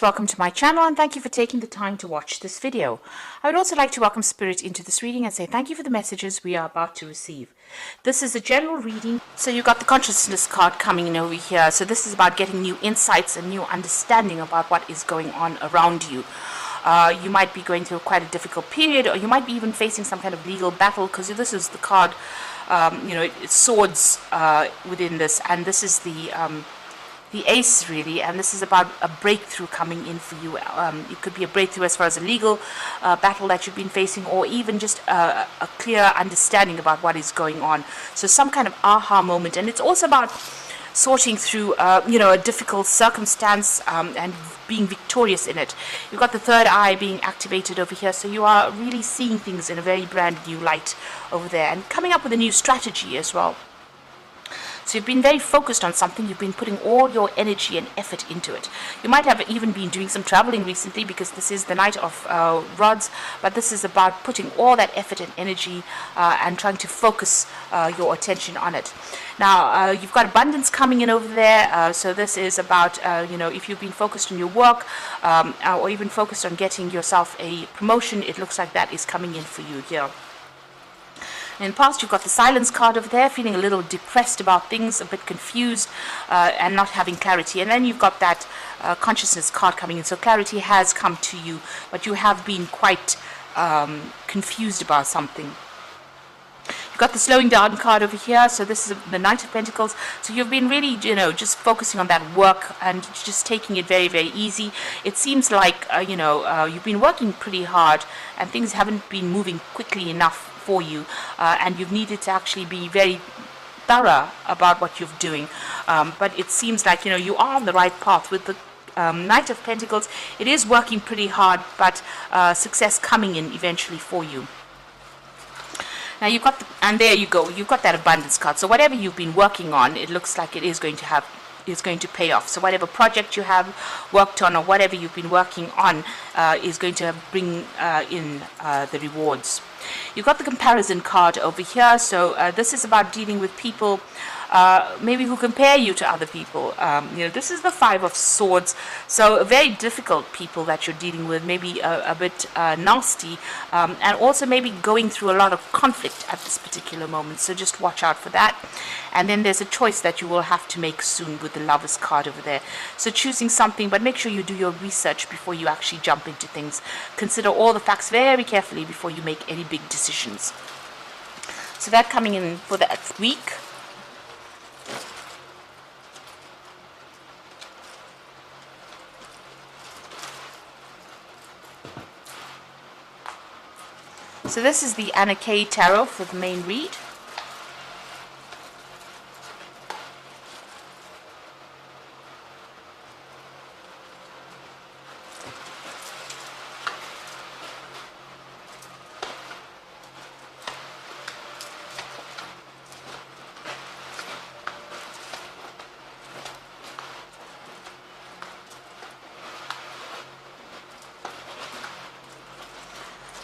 Welcome to my channel and thank you for taking the time to watch this video. I would also like to welcome Spirit into this reading and say thank you for the messages we are about to receive. This is a general reading, so you've got the consciousness card coming in over here. So this is about getting new insights and new understanding about what is going on around you. You might be going through quite a difficult period, or you might be even facing some kind of legal battle, because this is the card, it's swords within this, and this is the ace really, and this is about a breakthrough coming in for you. It could be a breakthrough as far as a legal battle that you've been facing, or even just a clear understanding about what is going on. So some kind of aha moment, and it's also about sorting through a difficult circumstance and being victorious in it. You've got the third eye being activated over here, so you are really seeing things in a very brand new light over there, and coming up with a new strategy as well. So you've been very focused on something, you've been putting all your energy and effort into it. You might have even been doing some traveling recently, because this is the Knight of Rods, but this is about putting all that effort and energy and trying to focus your attention on it. Now, you've got abundance coming in over there, so this is about, if you've been focused on your work or even focused on getting yourself a promotion, it looks like that is coming in for you here. In the past, you've got the silence card over there, feeling a little depressed about things, a bit confused, and not having clarity. And then you've got that consciousness card coming in. So clarity has come to you, but you have been quite confused about something. You've got the slowing down card over here. So this is the Knight of Pentacles. So you've been really, just focusing on that work and just taking it very, very easy. It seems like, you've been working pretty hard and things haven't been moving quickly enough for you, and you've needed to actually be very thorough about what you're doing, but it seems like you are on the right path with the Knight of Pentacles. It is working pretty hard, but success coming in eventually for you. Now you've got and there you go, you've got that abundance card. So whatever you've been working on, it looks like it is going to pay off. So whatever project you have worked on, or whatever you've been working on, is going to bring in the rewards. You've got the comparison card over here. So this is about dealing with people maybe who compare you to other people. This is the Five of Swords, so very difficult people that you're dealing with, maybe a bit nasty, and also maybe going through a lot of conflict at this particular moment, so just watch out for that. And then there's a choice that you will have to make soon with the Lovers card over there. So choosing something, but make sure you do your research before you actually jump into things. Consider all the facts very carefully before you make any big decisions. So that coming in for that week. So this is the Anna K Tarot for the main read.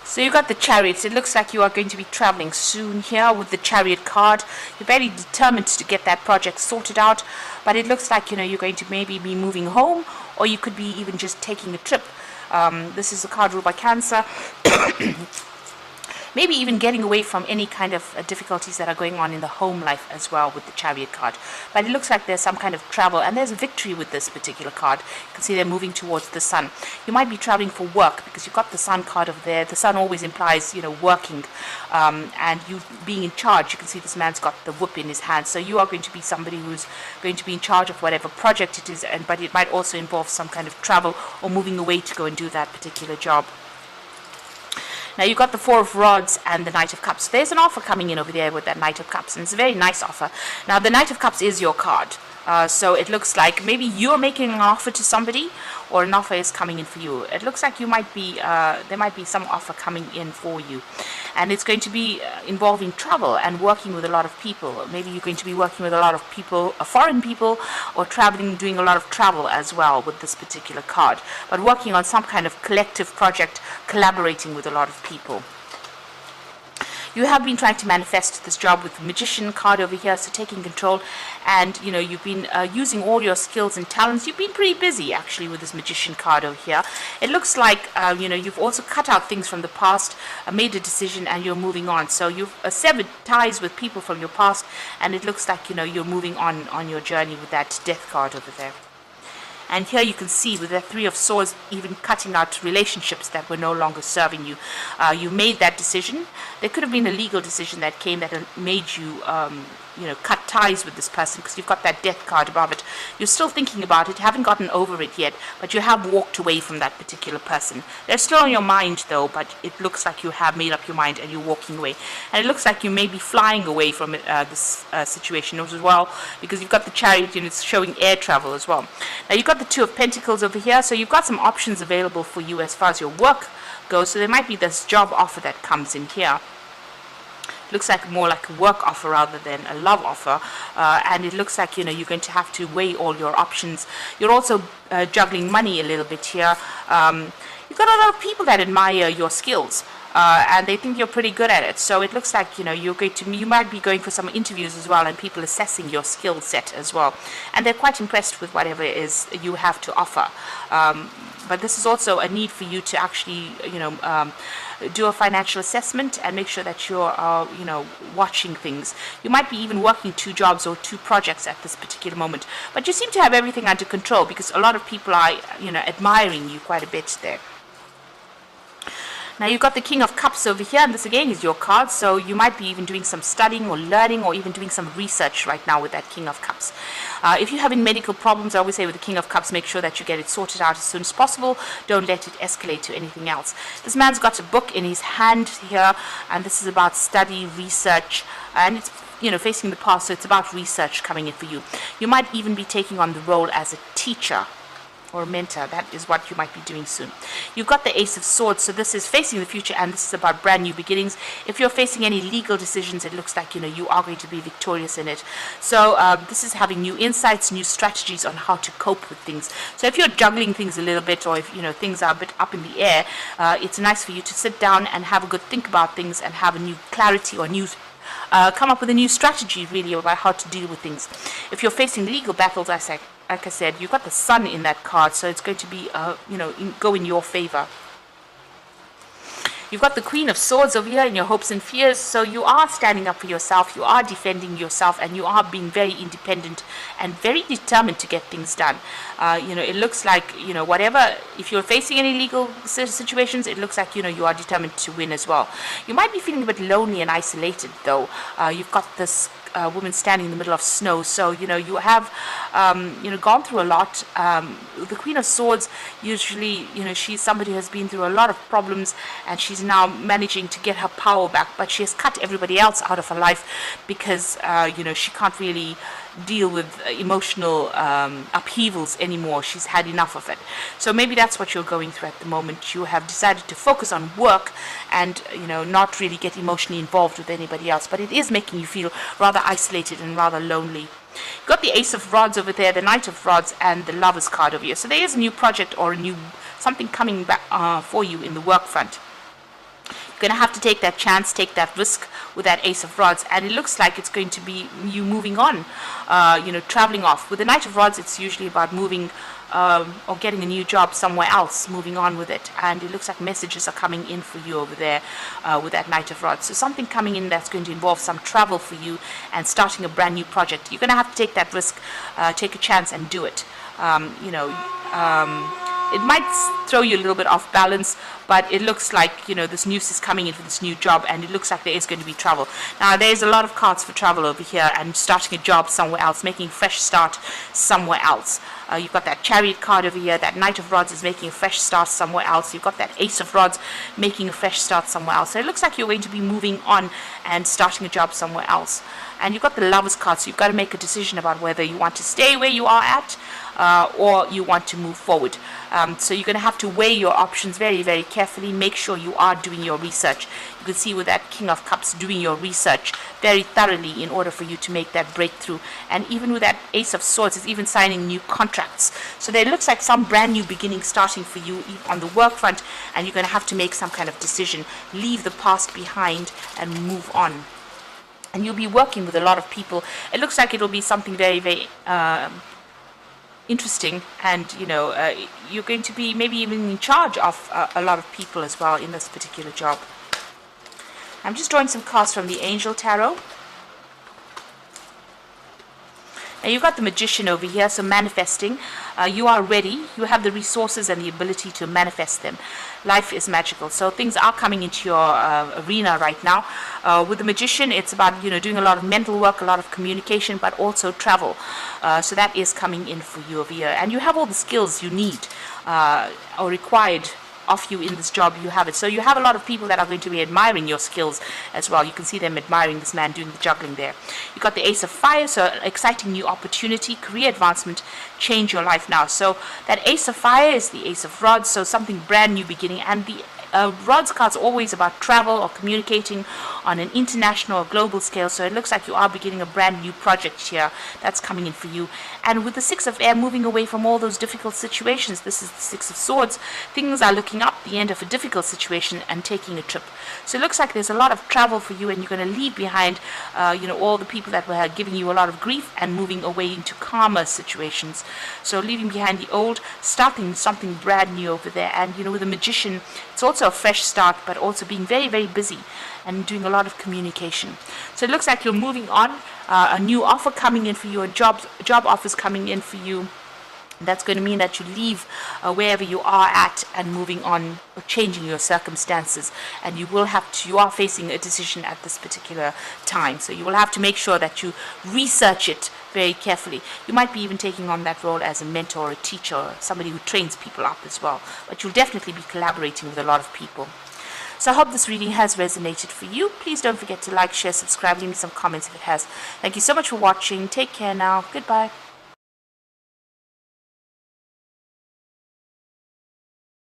So you got the Chariot. It looks like you are going to be traveling soon here with the Chariot card. You're very determined to get that project sorted out, but it looks like you're going to maybe be moving home, or you could be even just taking a trip. This is a card ruled by Cancer. Maybe even getting away from any kind of difficulties that are going on in the home life as well with the Chariot card. But it looks like there's some kind of travel, and there's a victory with this particular card. You can see they're moving towards the sun. You might be traveling for work, because you've got the Sun card over there. The sun always implies, working, and you being in charge. You can see this man's got the whip in his hand. So you are going to be somebody who's going to be in charge of whatever project it is, but it might also involve some kind of travel or moving away to go and do that particular job. Now you've got the Four of Rods and the Knight of Cups. There's an offer coming in over there with that Knight of Cups, and it's a very nice offer. Now the Knight of Cups is your card. So it looks like maybe you're making an offer to somebody, or an offer is coming in for you. It looks like you might be, there might be some offer coming in for you. And it's going to be involving travel and working with a lot of people. Maybe you're going to be working with a lot of people, foreign people, or traveling, doing a lot of travel as well with this particular card. But working on some kind of collective project, collaborating with a lot of people. You have been trying to manifest this job with the Magician card over here, so taking control, and you've been using all your skills and talents. You've been pretty busy actually with this Magician card over here. It looks like you've also cut out things from the past, made a decision, and you're moving on. So you've severed ties with people from your past, and it looks like you're moving on your journey with that Death card over there. And here you can see with the Three of Swords, even cutting out relationships that were no longer serving you. You made that decision. There could have been a legal decision that came that made you, cut ties with this person, because you've got that Death card above it. You're still thinking about it, haven't gotten over it yet, but you have walked away from that particular person. They're still on your mind though, but it looks like you have made up your mind and you're walking away. And it looks like you may be flying away from this situation as well, because you've got the Chariot and it's showing air travel as well. Now you've got the Two of Pentacles over here, so you've got some options available for you as far as your work goes. So there might be this job offer that comes in here. Looks like more like a work offer rather than a love offer, and it looks like you're going to have to weigh all your options. You're also juggling money a little bit here. You've got a lot of people that admire your skills, and they think you're pretty good at it. So it looks like you might be going for some interviews as well, and people assessing your skill set as well, and they're quite impressed with whatever it is you have to offer. But this is also a need for you to actually do a financial assessment and make sure that you're watching things. You might be even working 2 jobs or 2 projects at this particular moment, but you seem to have everything under control, because a lot of people are admiring you quite a bit there. Now you've got the King of Cups over here, and this again is your card, so you might be even doing some studying or learning or even doing some research right now with that King of Cups. If you're having medical problems, I always say with the King of Cups, make sure that you get it sorted out as soon as possible. Don't let it escalate to anything else. This man's got a book in his hand here, and this is about study, research, and it's facing the past, so it's about research coming in for you. You might even be taking on the role as a teacher or mentor. That is what you might be doing soon. You've got the Ace of Swords, so this is facing the future, and this is about brand new beginnings. If you're facing any legal decisions, it looks like you are going to be victorious in it. So this is having new insights, new strategies on how to cope with things. So if you're juggling things a little bit, or if things are a bit up in the air, it's nice for you to sit down and have a good think about things and have a new clarity or new come up with a new strategy really about how to deal with things. If you're facing legal battles, like I said, you've got the Sun in that card, so it's going to be go in your favor. You've got the Queen of Swords over here in your hopes and fears, so you are standing up for yourself, you are defending yourself, and you are being very independent and very determined to get things done. It looks like, whatever, if you're facing any legal situations, it looks like, you are determined to win as well. You might be feeling a bit lonely and isolated, though. You've got this woman standing in the middle of snow, so you have gone through a lot. The Queen of Swords, usually she's somebody who has been through a lot of problems, and she's now managing to get her power back, but she has cut everybody else out of her life because she can't really deal with emotional upheavals anymore. She's had enough of it. So maybe that's what you're going through at the moment. You have decided to focus on work and not really get emotionally involved with anybody else, but it is making you feel rather isolated and rather lonely. You've got the Ace of Rods over there, the Knight of Rods, and the Lover's card over here. So there is a new project or a new something coming back for you in the work front. You're going to have to take that chance, take that risk with that Ace of Rods, and it looks like it's going to be you moving on, traveling off. With the Knight of Rods, it's usually about moving or getting a new job somewhere else, moving on with it, and it looks like messages are coming in for you over there with that Knight of Rods. So something coming in that's going to involve some travel for you and starting a brand new project. You're going to have to take that risk, take a chance and do it. It might throw you a little bit off balance, but it looks like, this news is coming in for this new job, and it looks like there is going to be travel. Now, there's a lot of cards for travel over here and starting a job somewhere else, making a fresh start somewhere else. You've got that Chariot card over here. That Knight of Rods is making a fresh start somewhere else. You've got that Ace of Rods making a fresh start somewhere else. So it looks like you're going to be moving on and starting a job somewhere else. And you've got the Lover's card, so you've got to make a decision about whether you want to stay where you are at, or you want to move forward. So you're going to have to weigh your options very, very carefully. Make sure you are doing your research. You can see with that King of Cups, doing your research very thoroughly in order for you to make that breakthrough. And even with that Ace of Swords, it's even signing new contracts. So there looks like some brand new beginning starting for you on the work front, and you're going to have to make some kind of decision. Leave the past behind and move on. And you'll be working with a lot of people. It looks like it'll be something very, very interesting, and you're going to be maybe even in charge of a lot of people as well in this particular job. I'm just drawing some cards from the Angel Tarot. Now you've got the Magician over here, so manifesting. You are ready. You have the resources and the ability to manifest them. Life is magical, so things are coming into your arena right now. With the Magician, it's about doing a lot of mental work, a lot of communication, but also travel. So that is coming in for you over here, and you have all the skills you need or required of you in this job. You have it. So you have a lot of people that are going to be admiring your skills as well. You can see them admiring this man doing the juggling there. You got the Ace of Fire, so exciting new opportunity, career advancement, change your life now. So that Ace of Fire is the Ace of Rods, so something brand new beginning. And the Rods card's always about travel or communicating on an international or global scale, so it looks like you are beginning a brand new project here that's coming in for you. And with the Six of Air, moving away from all those difficult situations, this is the Six of Swords, things are looking up, the end of a difficult situation, and taking a trip. So it looks like there's a lot of travel for you, and you're going to leave behind all the people that were giving you a lot of grief, and moving away into calmer situations. So leaving behind the old, starting something brand new over there. And with the Magician, it's also a fresh start, but also being very, very busy and doing a lot of communication. So it looks like you're moving on, a new offer coming in for you, a job offers coming in for you. That's going to mean that you leave wherever you are at and moving on, or changing your circumstances. And you are facing a decision at this particular time. So you will have to make sure that you research it very carefully. You might be even taking on that role as a mentor or a teacher, or somebody who trains people up as well. But you'll definitely be collaborating with a lot of people. So I hope this reading has resonated for you. Please don't forget to like, share, subscribe, leave me some comments if it has. Thank you so much for watching. Take care now. Goodbye.